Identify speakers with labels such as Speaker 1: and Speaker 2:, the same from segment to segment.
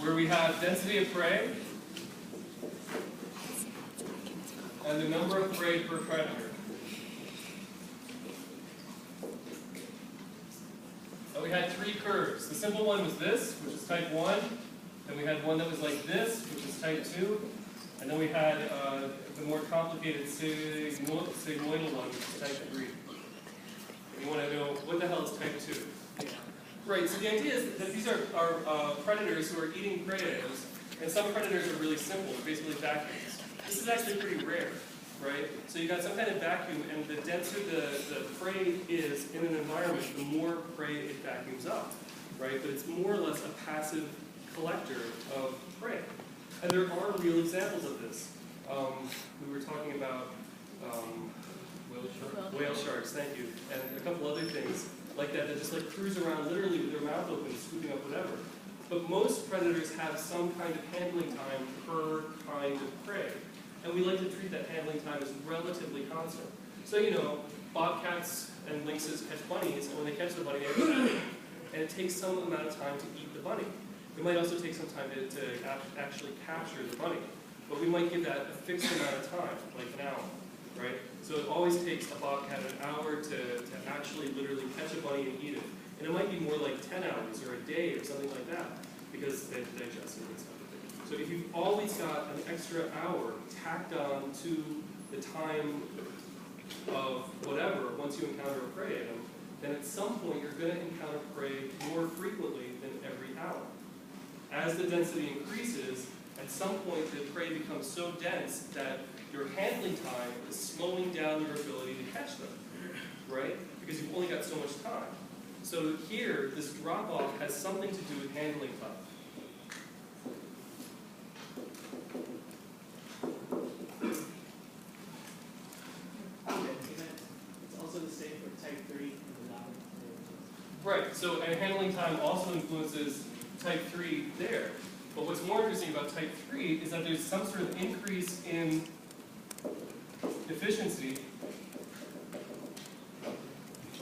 Speaker 1: where we have density of prey and the number of prey per predator. And we had three curves. The simple one was this, which is type 1. Then we had one that was like this, which is type 2. And then we had the more complicated sigmoidal one, which is type 3. And you want to know, what the hell is type 2? Right, so the idea is that these are predators who are eating prey items, and some predators are really simple, they're basically vacuums. This is actually pretty rare, right? So you got some kind of vacuum, and the denser the prey is in an environment, the more prey it vacuums up, right? But it's more or less a passive collector of prey. And there are real examples of this. We were talking about whale sharks, thank you, and a couple other things like that just like cruise around literally with their mouth open, scooping up whatever. But most predators have some kind of handling time per kind of prey. And we like to treat that handling time as relatively constant. So, you know, bobcats and lynxes catch bunnies, and when they catch the bunny, they attack it. And it takes some amount of time to eat the bunny. It might also take some time to actually capture the bunny. But we might give that a fixed amount of time, like an hour, right? So it always takes a bobcat an hour to actually literally catch a bunny and eat it. And it might be more like 10 hours or a day or something like that, because they digest it and stuff. So if you've always got an extra hour tacked on to the time of whatever, once you encounter a prey item, then at some point you're going to encounter prey more frequently than every hour. As the density increases, at some point the prey becomes so dense that your handling time is slowing down your ability to catch them, right? Because you've only got so much time. So here, this drop-off has something to do with handling time.
Speaker 2: It's also the same for type 3 and the lava.
Speaker 1: Right, so and handling time also influences type 3 there. But what's more interesting about type 3 is that there's some sort of increase in efficiency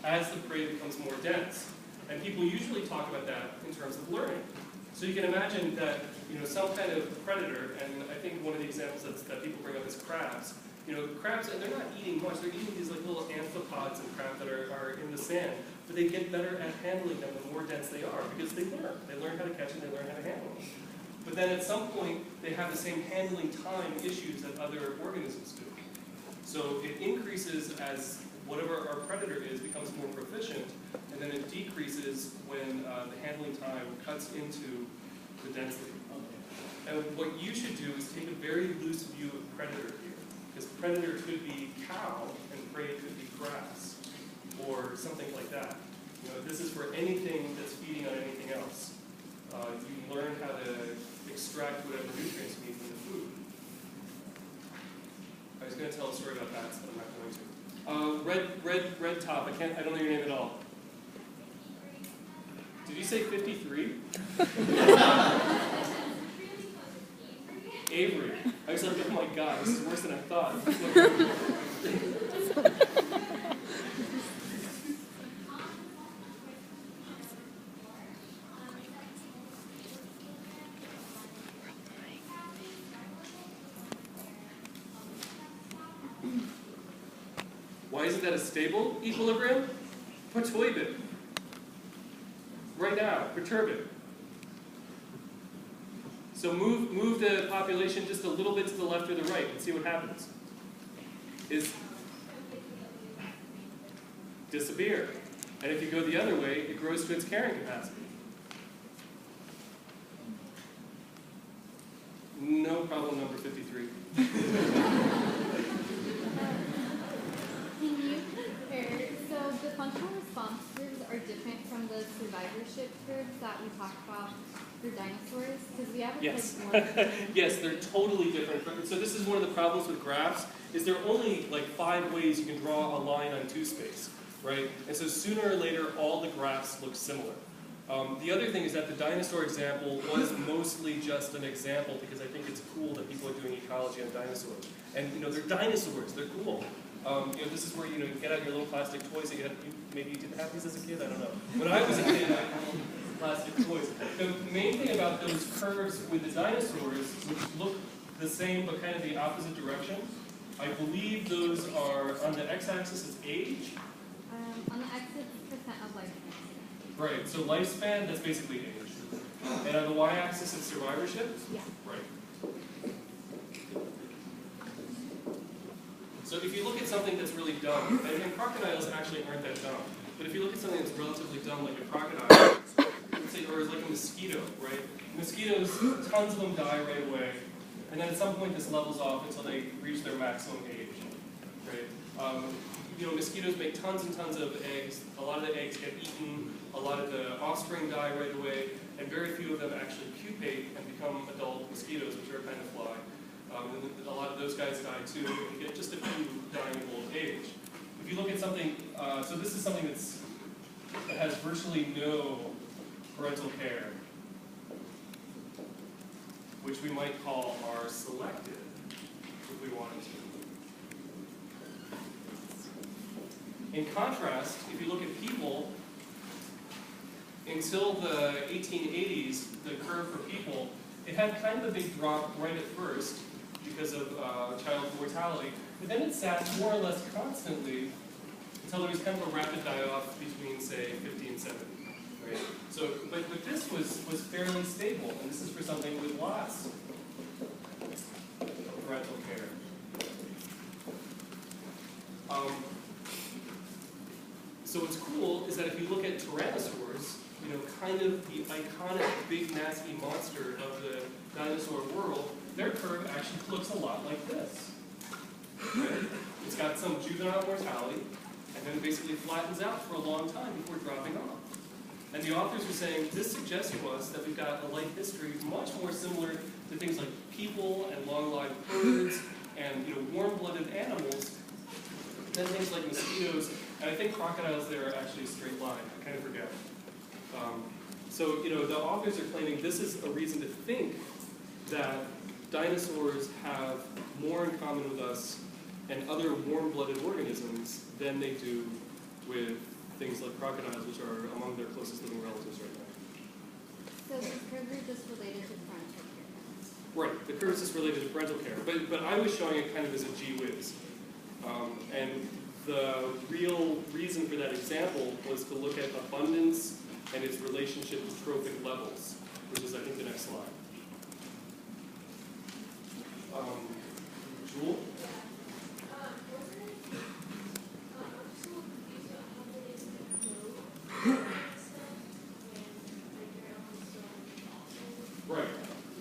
Speaker 1: as the prey becomes more dense. And people usually talk about that in terms of learning. So you can imagine that, you know, some kind of predator, and I think one of the examples that people bring up is crabs. You know, crabs, and they're not eating much, they're eating these like little amphipods and crab that are in the sand, but they get better at handling them the more dense they are, because they learn. They learn how to catch them, they learn how to handle them. But then at some point, they have the same handling time issues that other organisms do. So it increases as whatever our predator is becomes more proficient, and then it decreases when the handling time cuts into the density. And what you should do is take a very loose view of predator here. Because predator could be cow, and prey could be grass, or something like that. You know, this is for anything that's feeding on anything else. You learn how to extract whatever nutrients you need from the food. I was going to tell a story about bats, but I'm not going to. Red top. I don't know your name at all. Did you say 53? Avery. I was like, oh my god, this is worse than I thought. Why isn't that a stable equilibrium? Perturb it. Right now, perturb it. So move the population just a little bit to the left or the right and see what happens. Disappear. And if you go the other way, it grows to its carrying capacity. No problem, number 53.
Speaker 3: So the functional responses are different from the survivorship curves that we talked about for dinosaurs? Because we have
Speaker 1: yes.
Speaker 3: like more.
Speaker 1: Yes, they're totally different. So this is one of the problems with graphs, is there are only like 5 ways you can draw a line on 2 space, right? And so sooner or later, all the graphs look similar. The other thing is that the dinosaur example was mostly just an example because I think it's cool that people are doing ecology on dinosaurs. And you know, they're dinosaurs, they're cool. You know, this is where you get out your little plastic toys that maybe you didn't have these as a kid, I don't know. When I was a kid, plastic toys. The main thing about those curves with the dinosaurs, which look the same but kind of the opposite direction, I believe those are, on the x-axis it's age.
Speaker 3: On the x-axis, percent of lifespan.
Speaker 1: Right, so lifespan, that's basically age. And on the y-axis it's survivorship?
Speaker 3: Yeah.
Speaker 1: Right. So if you look at something that's really dumb, and crocodiles actually aren't that dumb, but if you look at something that's relatively dumb like a crocodile, say, or like a mosquito, right? Mosquitoes, tons of them die right away, and then at some point this levels off until they reach their maximum age, right? Mosquitoes make tons and tons of eggs. A lot of the eggs get eaten. A lot of the offspring die right away, and very few of them actually pupate and become adult mosquitoes, which are a kind of fly. And a lot of those guys die too, and you get just a few dying of old age. If you look at something, so this is something that has virtually no parental care, which we might call our selected, if we wanted to. In contrast, if you look at people, until the 1880s, the curve for people, it had kind of a big drop right at first because of child mortality, but then it sat more or less constantly until there was kind of a rapid die-off between, say, 50 and 70. Right? So, but this was fairly stable, and this is for something with lots of parental care. So what's cool is that if you look at tyrannosaurs, kind of the iconic big nasty monster of the dinosaur world, their curve actually looks a lot like this. Right? It's got some juvenile mortality, and then it basically flattens out for a long time before dropping off. And the authors are saying this suggests to us that we've got a life history much more similar to things like people and long-lived birds and warm-blooded animals than things like mosquitoes. And I think crocodiles there are actually a straight line. I kind of forget. So the authors are claiming this is a reason to think that dinosaurs have more in common with us and other warm-blooded organisms than they do with things like crocodiles, which are among their closest living relatives right now.
Speaker 3: So the curve is just related to parental care.
Speaker 1: Right, the curve is just related to parental care, but I was showing it kind of as a gee whiz. And the real reason for that example was to look at abundance and its relationship to trophic levels, which is, I think, the next slide. Jewel?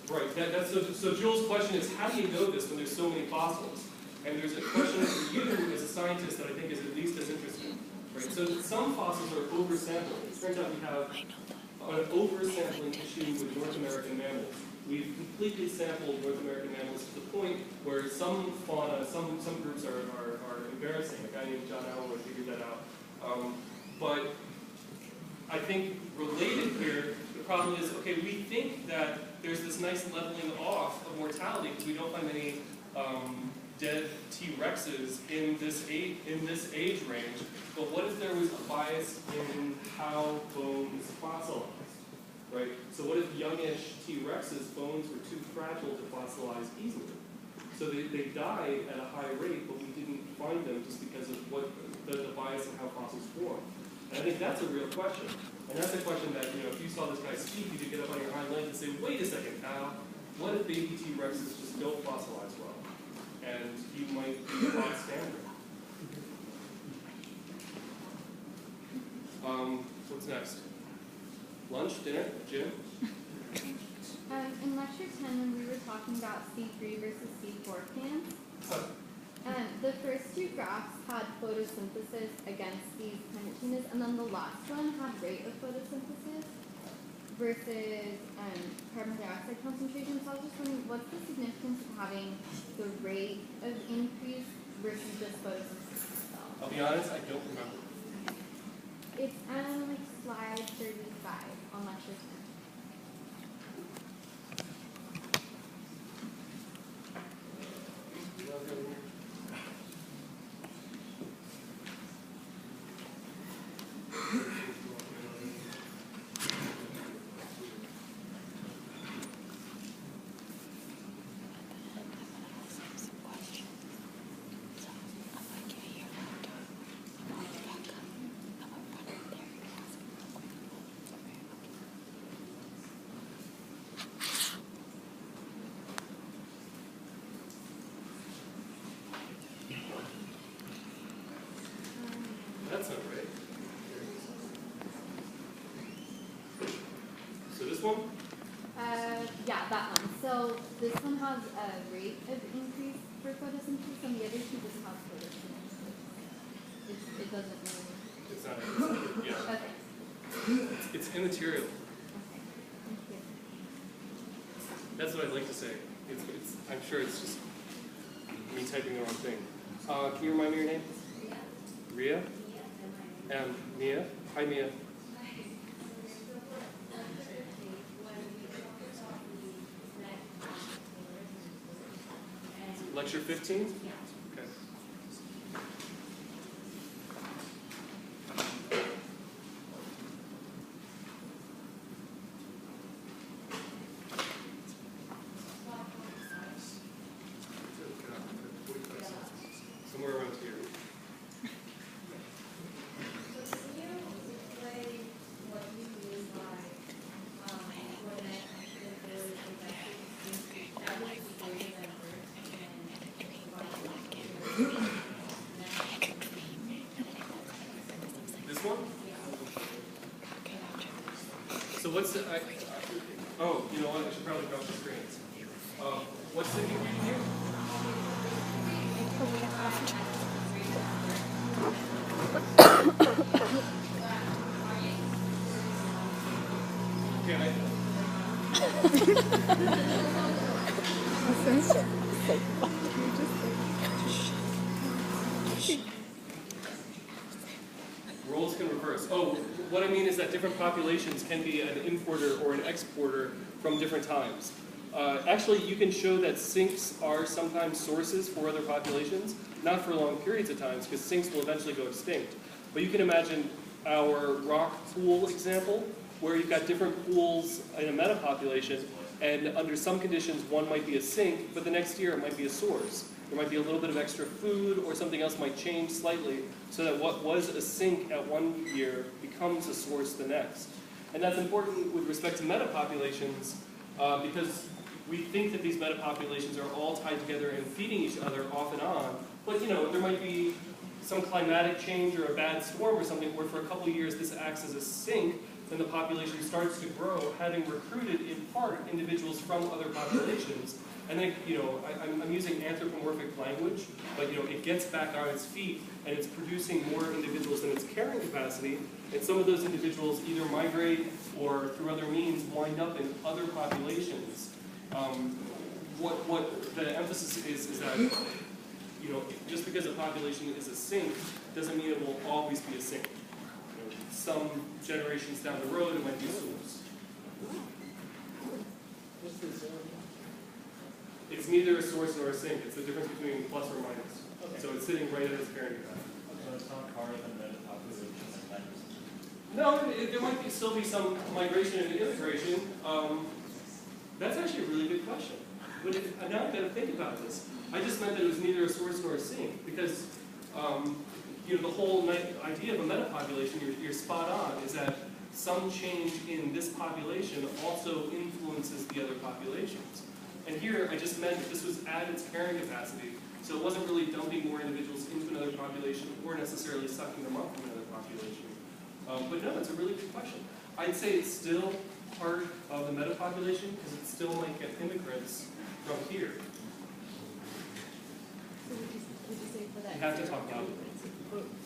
Speaker 1: Right. So Jules' question is, how do you know this when there's so many fossils? And there's a question for you as a scientist that I think is at least as interesting. Right? So some fossils are oversampled. It turns out we have an oversampling issue with North American mammals. We've completely sampled North American mammals to the point where some fauna, some groups are embarrassing. A guy named John Elwood figured that out. But I think related here, the problem is, okay, we think that there's this nice leveling off of mortality because we don't find any dead T-Rexes in this age range. But what if there was a bias in how bones fossilize? Right? So what if youngish T-Rexes' bones were too fragile to fossilize easily? So they die at a high rate, but we didn't find them just because of what the bias in how fossils form. And I think that's a real question. And that's a question that, if you saw this guy speak, you could get up on your hind legs and say, wait a second, Al, what if baby T-Rexes just don't fossilize well? And you might be a lot standard. What's next? Lunch, dinner, gym?
Speaker 3: In lecture 10, when we were talking about C3 versus C4 plants, the first two graphs had photosynthesis against these climate changes, and then the last one had rate of photosynthesis versus carbon dioxide concentration. So I was just wondering, what's the significance of having the rate of increase versus just photosynthesis itself?
Speaker 1: I'll be honest, I don't remember.
Speaker 3: It's on slide 35 on lecture 10.
Speaker 1: this one?
Speaker 3: Yeah, that one. So this one has a rate of increase for photosynthesis, and the other two just have photosynthesis. It doesn't really.
Speaker 1: It's not, yeah.
Speaker 3: Okay.
Speaker 1: It's immaterial.
Speaker 3: Okay. Thank you.
Speaker 1: That's what I'd like to say. I'm sure it's just me typing the wrong thing. Can you remind me your name? Ria. And Mia. Hi, Mia. Lecture 15? Okay. Somewhere around here. This one? So what's the, oh, you know what, I should probably drop the screens. What's the ingredient here? Okay, roles can reverse. Oh, what I mean is that different populations can be an importer or an exporter from different times. Actually, you can show that sinks are sometimes sources for other populations, not for long periods of times, because sinks will eventually go extinct. But you can imagine our rock pool example, where you've got different pools in a metapopulation, and under some conditions one might be a sink, but the next year it might be a source. There might be a little bit of extra food, or something else might change slightly, so that what was a sink at one year becomes a source the next. And that's important with respect to metapopulations, because we think that these metapopulations are all tied together and feeding each other off and on, but there might be some climatic change or a bad storm or something where for a couple of years this acts as a sink, then the population starts to grow, having recruited in part individuals from other populations. And then, I'm using anthropomorphic language, but it gets back on its feet and it's producing more individuals than its carrying capacity. And some of those individuals either migrate or through other means wind up in other populations. What the emphasis is that, just because a population is a sink doesn't mean it will always be a sink. Some generations down the road it might be a source.
Speaker 2: What's the zero?
Speaker 1: It's neither a source nor a sink. It's the difference between plus or minus.
Speaker 2: Okay.
Speaker 1: So it's sitting right at its carrying capacity.
Speaker 4: So it's not part of the metapopulation and language.
Speaker 1: No, there might still be some migration and immigration. That's actually a really good question. But now I've got to think about this. I just meant that it was neither a source nor a sink because the whole idea of a metapopulation, you're spot on, is that some change in this population also influences the other populations. And here, I just meant that this was at its carrying capacity, so it wasn't really dumping more individuals into another population or necessarily sucking them up from another population. But no, it's a really good question. I'd say it's still part of the metapopulation because it still might get immigrants from here.
Speaker 5: So would you say for that?
Speaker 1: You have to talk loudly.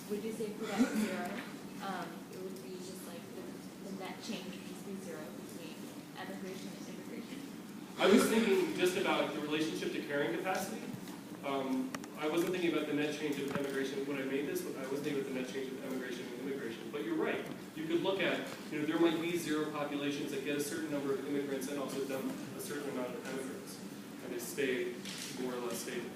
Speaker 5: Would you say for that zero, it would be just like the net change would just be zero between emigration and immigration?
Speaker 1: I was thinking just about the relationship to carrying capacity. I wasn't thinking about the net change of emigration when I made this. I was thinking about the net change of emigration and immigration. But you're right. You could look at, there might be zero populations that get a certain number of immigrants and also dump a certain amount of emigrants. And they stay more or less stable.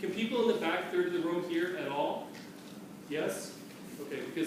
Speaker 1: Can people in the back third of the room hear at all? Yes? Okay, because